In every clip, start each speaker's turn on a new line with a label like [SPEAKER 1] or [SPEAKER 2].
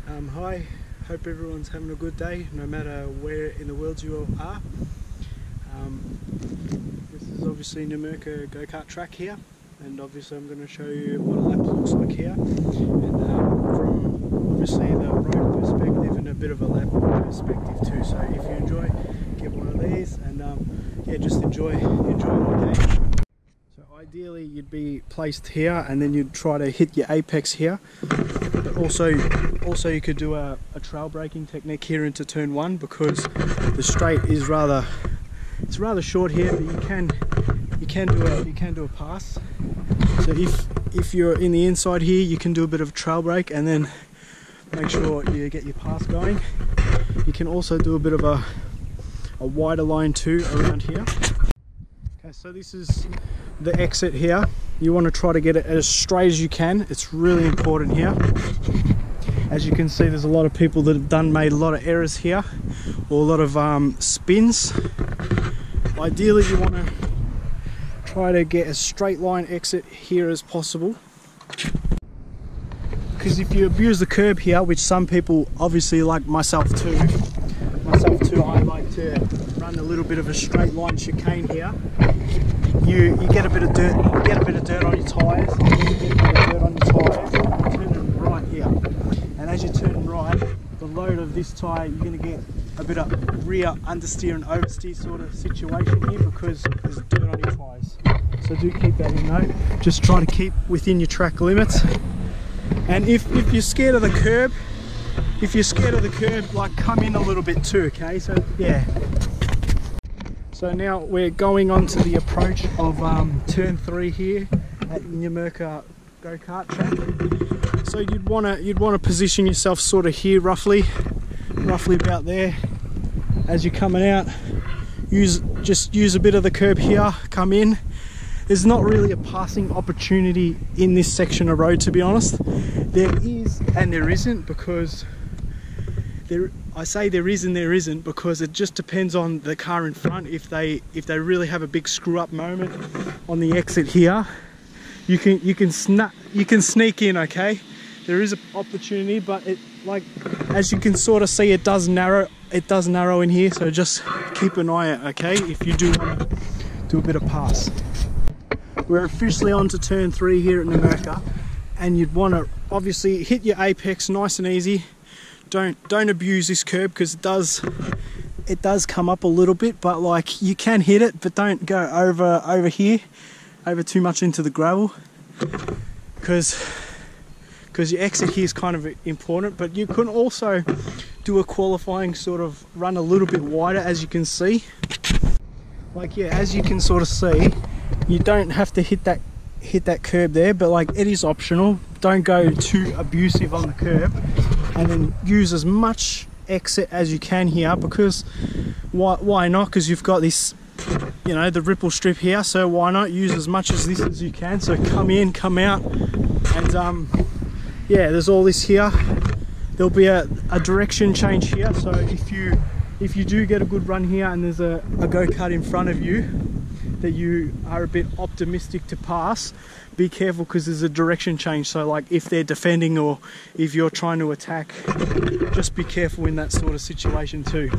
[SPEAKER 1] Hi, hope everyone's having a good day, no matter where in the world you all are. This is obviously Numurkah go-kart track here, and obviously I'm going to show you what a lap looks like here, and from obviously the road perspective and a bit of a lap perspective too. So if you enjoy, get one of these, and yeah, just enjoy the game. So ideally you'd be placed here, and then you'd try to hit your apex here. But also you could do a trail braking technique here into turn 1, because the straight is rather short here, but you can do a pass. So if you're in the inside here, you can do a bit of a trail brake and then make sure you get your pass going. You can also do a bit of a wider line too around here. Okay, so this is the exit here. You want to try to get it as straight as you can. It's really important here. As you can see, there's a lot of people that have made a lot of errors here, or a lot of spins. Ideally you want to try to get a straight line exit here as possible, because if you abuse the curb here, which some people obviously, like myself too, I like to run a little bit of a straight line chicane here. You get a bit of dirt, on your tyres, turn right here. And as you turn right, the load of this tyre, you're going to get a bit of rear understeer and oversteer sort of situation here, because there's dirt on your tyres. So do keep that in note. Just try to keep within your track limits. And if you're scared of the curb, like, come in a little bit too, okay? So yeah. So now we're going on to the approach of turn 3 here at Numurkah go-kart track. So you'd want to position yourself sort of here, roughly about there. As you're coming out, just use a bit of the curb here, come in. There's not really a passing opportunity in this section of road, to be honest. There is and there isn't, because I say there is and there isn't because it just depends on the car in front. If they really have a big screw up moment on the exit here, you can sneak in, okay? There is an opportunity, but as you can sort of see, it does narrow in here, so just keep an eye out, okay, if you do want to do a bit of pass. We're officially on to turn 3 here at Numurkah, and you'd want to obviously hit your apex nice and easy. Don't abuse this curb, because it does come up a little bit, but like, you can hit it, but don't go over here, over too much into the gravel, because your exit here is kind of important. But you can also do a qualifying sort of run a little bit wider, as you can see. Like, yeah, as you can sort of see, you don't have to hit that curb there, but like, it is optional. Don't go too abusive on the curb, and then use as much exit as you can here, because why not? Because you've got this, you know, the ripple strip here, so why not use as much as this as you can? So come in, come out, and yeah, there's all this here. There'll be a direction change here, so if you do get a good run here and there's a go-kart in front of you that you are a bit optimistic to pass, be careful, because there's a direction change. So like, if they're defending or if you're trying to attack, just be careful in that sort of situation too.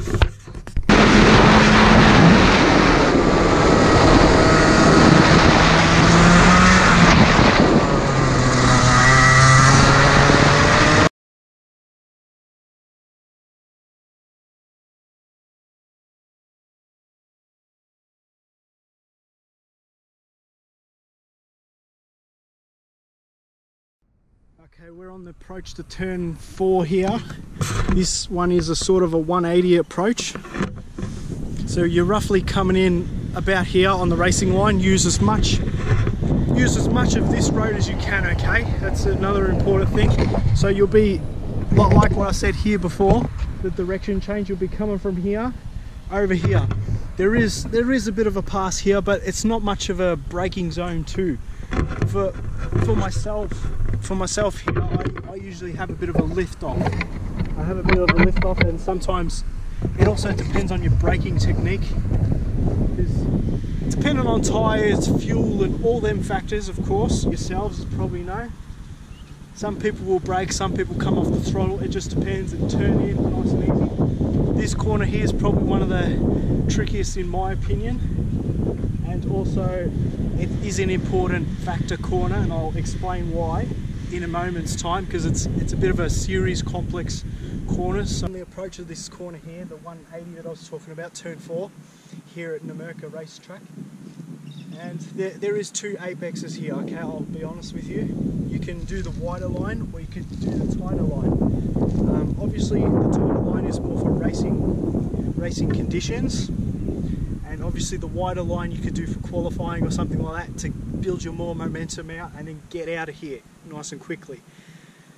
[SPEAKER 1] Okay, we're on the approach to turn 4 here. This one is a sort of a 180 approach. So you're roughly coming in about here on the racing line. Use as much of this road as you can, okay? That's another important thing. So you'll be, like what I said here before, the direction change, you'll be coming from here over here. There is a bit of a pass here, but it's not much of a braking zone too. For myself here, I usually have a bit of a lift off. And sometimes it also depends on your braking technique. Depending on tyres, fuel, and all them factors, of course, yourselves probably know. Some people will brake, some people come off the throttle, it just depends, and turn in nice and easy. This corner here is probably one of the trickiest in my opinion, and also it is an important factor corner, and I'll explain why in a moment's time, because it's a bit of a series complex corner. So on the approach of this corner here, the 180 that I was talking about, turn 4, here at Numurkah racetrack. And there is two apexes here, okay, I'll be honest with you. You can do the wider line or you can do the tighter line. Obviously the tighter line is more for racing conditions, and obviously the wider line you could do for qualifying or something like that to build your more momentum out and then get out of here nice and quickly.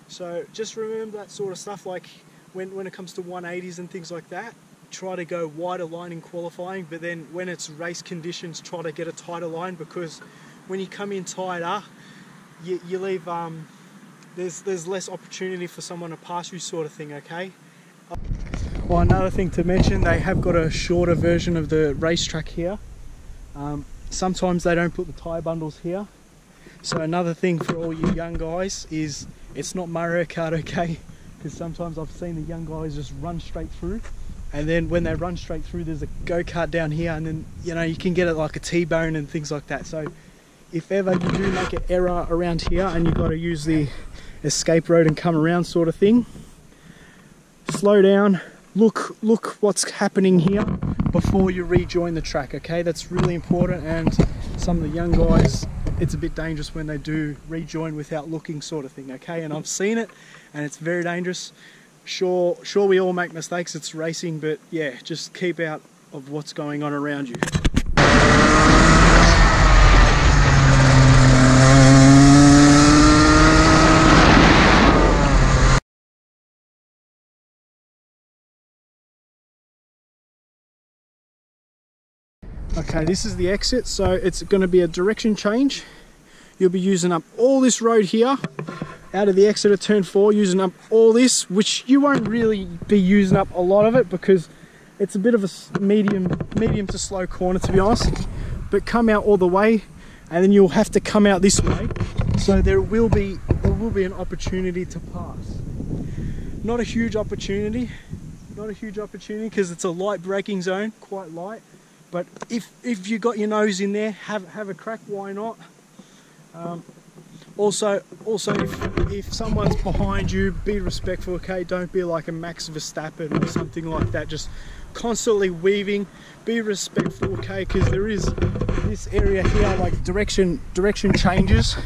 [SPEAKER 1] So just remember that sort of stuff, like when it comes to 180s and things like that, try to go wider line in qualifying, but then when it's race conditions, try to get a tighter line, because when you come in tighter, you leave, there's less opportunity for someone to pass you, sort of thing, okay? Well, another thing to mention, they have got a shorter version of the racetrack here. Sometimes they don't put the tyre bundles here. So another thing for all you young guys is, it's not Mario Kart, okay? Because sometimes I've seen the young guys just run straight through. And then when they run straight through, there's a go-kart down here, and then, you know, you can get it like a T-bone and things like that. So if ever you do make an error around here and you've got to use the escape road and come around sort of thing, slow down, look what's happening here before you rejoin the track, okay? That's really important, and some of the young guys, it's a bit dangerous when they do rejoin without looking, sort of thing, okay? And I've seen it, and it's very dangerous. Sure we all make mistakes, it's racing, but yeah, just keep out of what's going on around you. Okay, this is the exit, so it's going to be a direction change. You'll be using up all this road here out of the exit of turn 4, using up all this, which you won't really be using up a lot of it because it's a bit of a medium to slow corner, to be honest. But come out all the way, and then you'll have to come out this way, so there will be an opportunity to pass. Not a huge opportunity because it's a light braking zone, quite light. But if you got your nose in there, have a crack, why not? Also, if someone's behind you, be respectful, okay? Don't be like a Max Verstappen or something like that, just constantly weaving. Be respectful, okay? Because there is this area here, like direction changes.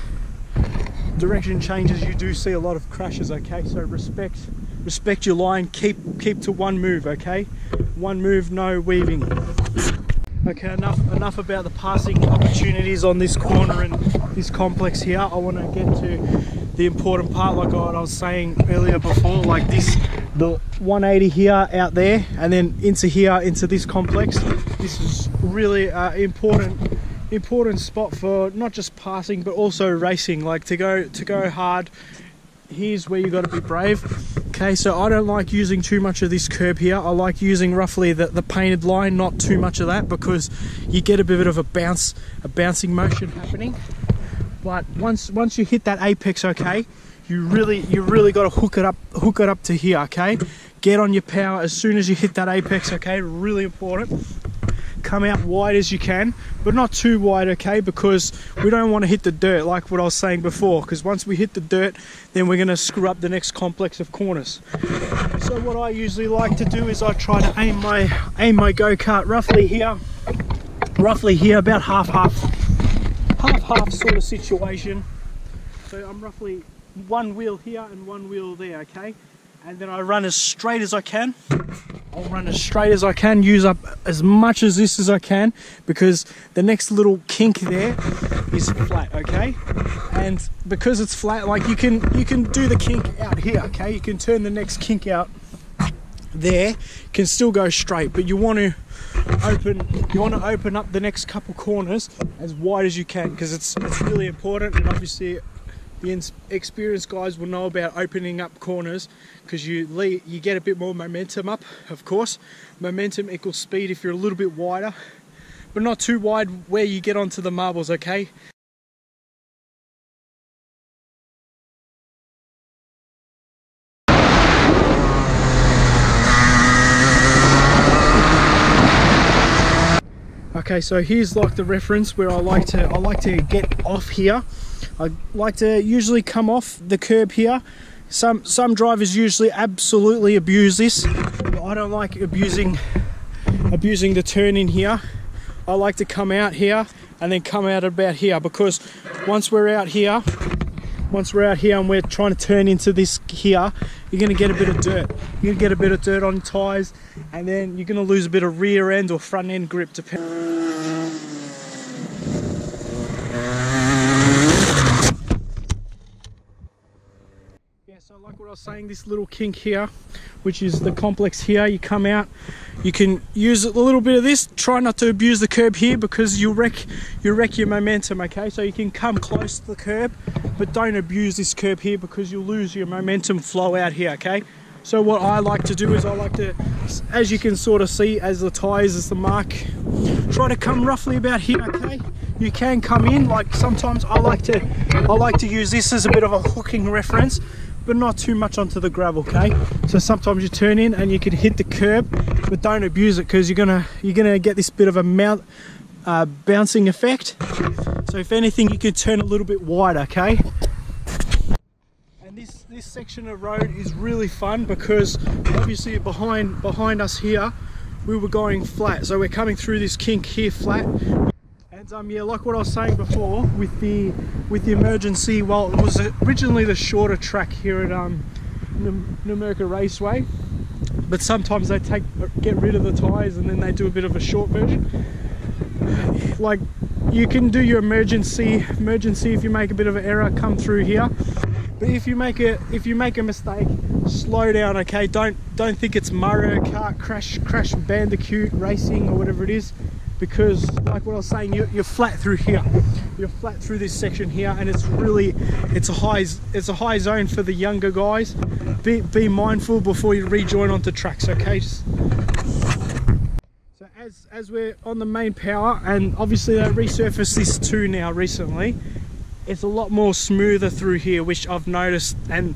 [SPEAKER 1] You do see a lot of crashes, okay? So respect your line. Keep to one move, okay? One move, no weaving. Okay, enough about the passing opportunities on this corner and this complex here. I want to get to the important part, like what I was saying earlier before, like the 180 here out there, and then into here, into this complex. This is really important spot for not just passing but also racing, like to go hard. Here's where you got to be brave. Okay, so I don't like using too much of this curb here. I like using roughly the painted line, not too much of that, because you get a bit of a bouncing motion happening. But once you hit that apex, okay, you really got to hook it up to here, okay? Get on your power as soon as you hit that apex, okay? Really important. Come out wide as you can, but not too wide, okay? Because we don't want to hit the dirt, like what I was saying before, because once we hit the dirt, then we're going to screw up the next complex of corners. So what I usually like to do is I try to aim my go-kart roughly here, about half sort of situation. So I'm roughly one wheel here and one wheel there, okay? And then I run as straight as I can. I'll run as straight as I can, use up as much as this as I can, because the next little kink there is flat, okay? And because it's flat, like you can do the kink out here, okay? You can turn the next kink out there, can still go straight, but you want to open up the next couple corners as wide as you can, because it's really important. And obviously the experienced guys will know about opening up corners, because you get a bit more momentum up. Of course, momentum equals speed if you're a little bit wider, but not too wide where you get onto the marbles, okay? Okay, so here's like the reference where I like to get off here. I like to usually come off the curb here. Some drivers usually absolutely abuse this, but I don't like abusing the turn in here. I like to come out here and then come out about here, because once we're out here and we're trying to turn into this here, you're going to get a bit of dirt. You're going to get a bit of dirt on tyres, and then you're going to lose a bit of rear end or front end grip depending. So like what I was saying, this little kink here, which is the complex here, you come out, you can use a little bit of this. Try not to abuse the curb here, because you'll wreck your momentum, okay? So you can come close to the curb, but don't abuse this curb here, because you'll lose your momentum flow out here, okay? So what I like to do is I like to, as you can sort of see, as the tyres is the mark, try to come roughly about here, okay? You can come in, like sometimes I like to use this as a bit of a hooking reference, but not too much onto the gravel, okay? So sometimes you turn in and you can hit the curb, but don't abuse it, because you're gonna get this bit of a bouncing effect. So if anything, you can turn a little bit wide, okay? And this section of road is really fun, because obviously behind us here, we were going flat, so we're coming through this kink here flat. And yeah, like what I was saying before with the emergency, well, it was originally the shorter track here at Numurkah Raceway, but sometimes they get rid of the tyres and then they do a bit of a short version. Like, you can do your emergency if you make a bit of an error, come through here. But if you make a mistake, slow down, okay? Don't think it's Mario Kart, Crash Bandicoot racing or whatever it is. Because like what I was saying, you're flat through here, you're flat through this section here, and it's a high zone for the younger guys. Be mindful before you rejoin onto tracks, okay? So as we're on the main power, and obviously they resurfaced this too now recently, it's a lot more smoother through here, which I've noticed. And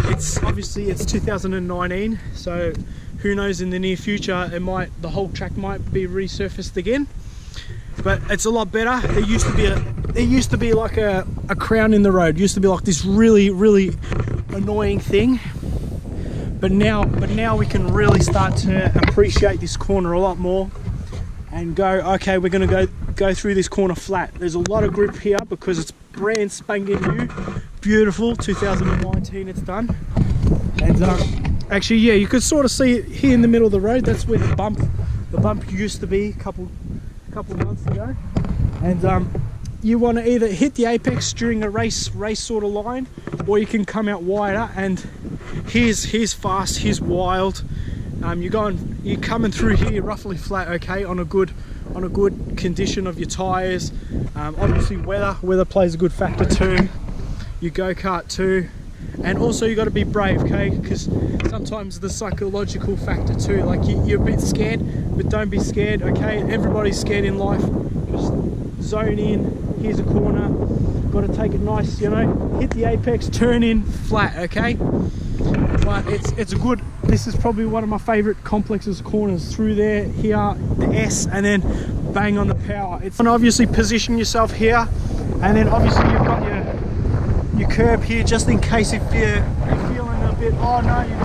[SPEAKER 1] it's 2019, so who knows, in the near future the whole track might be resurfaced again, but it's a lot better. There used to be like a crown in the road. It used to be like this really annoying thing, but now we can really start to appreciate this corner a lot more and go, okay, we're going to go through this corner flat. There's a lot of grip here because it's brand spanking new, beautiful, 2019 it's done. And actually, yeah, you could sort of see it here in the middle of the road. That's where the bump used to be a couple months ago. And you want to either hit the apex during a race sort of line, or you can come out wider. And here's fast, here's wild. You're coming through here roughly flat, okay, on a good condition of your tyres. Obviously weather plays a good factor too. Your go-kart too. And also you got to be brave, okay, because sometimes the psychological factor too, like you're a bit scared, but don't be scared, okay? Everybody's scared in life. Just zone in. Here's a corner, got to take it nice, you know, hit the apex, turn in flat, okay? But it's a good, this is probably one of my favorite complexes, corners through there, here, the S, and then bang on the power. It's and obviously position yourself here, and then obviously you've got your curb here, just in case if you're feeling a bit, oh no, you've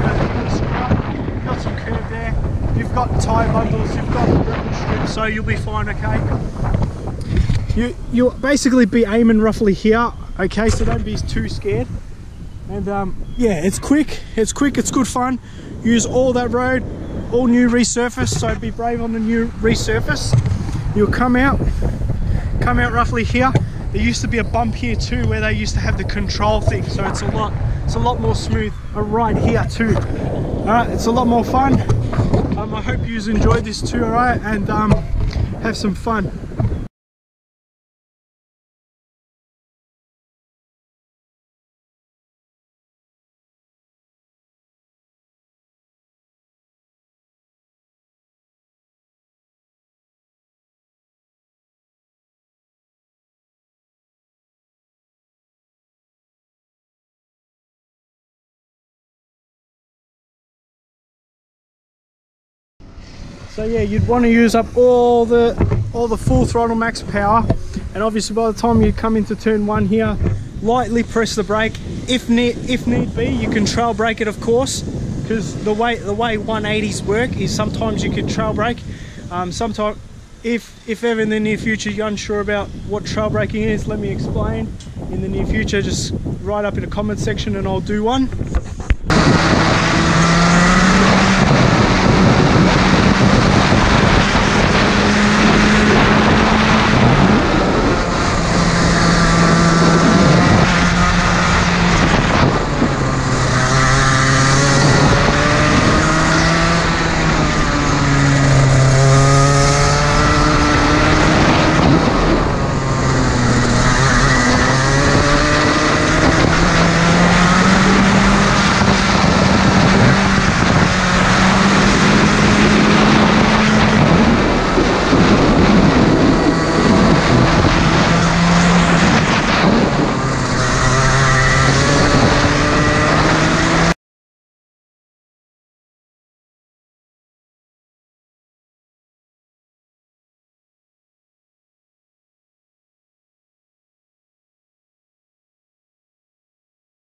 [SPEAKER 1] got some curb there, you've got tyre bundles, you've got rubber strips, so you'll be fine, okay? You'll basically be aiming roughly here, okay, so don't be too scared. And yeah, it's quick, it's good fun. Use all that road, all new resurface, so be brave on the new resurface. You'll come out roughly here. There used to be a bump here too, where they used to have the control thing, so it's a lot more smooth right here too. Alright, it's a lot more fun. I hope you enjoyed this too, alright, and have some fun. So yeah, you'd want to use up all the all the full throttle max power, and obviously by the time you come into turn 1 here, lightly press the brake. If need be, you can trail brake it, of course, because the way 180s work is sometimes you can trail brake. Sometimes, if ever in the near future you're unsure about what trail braking is, let me explain. In the near future, just write up in the comment section and I'll do one.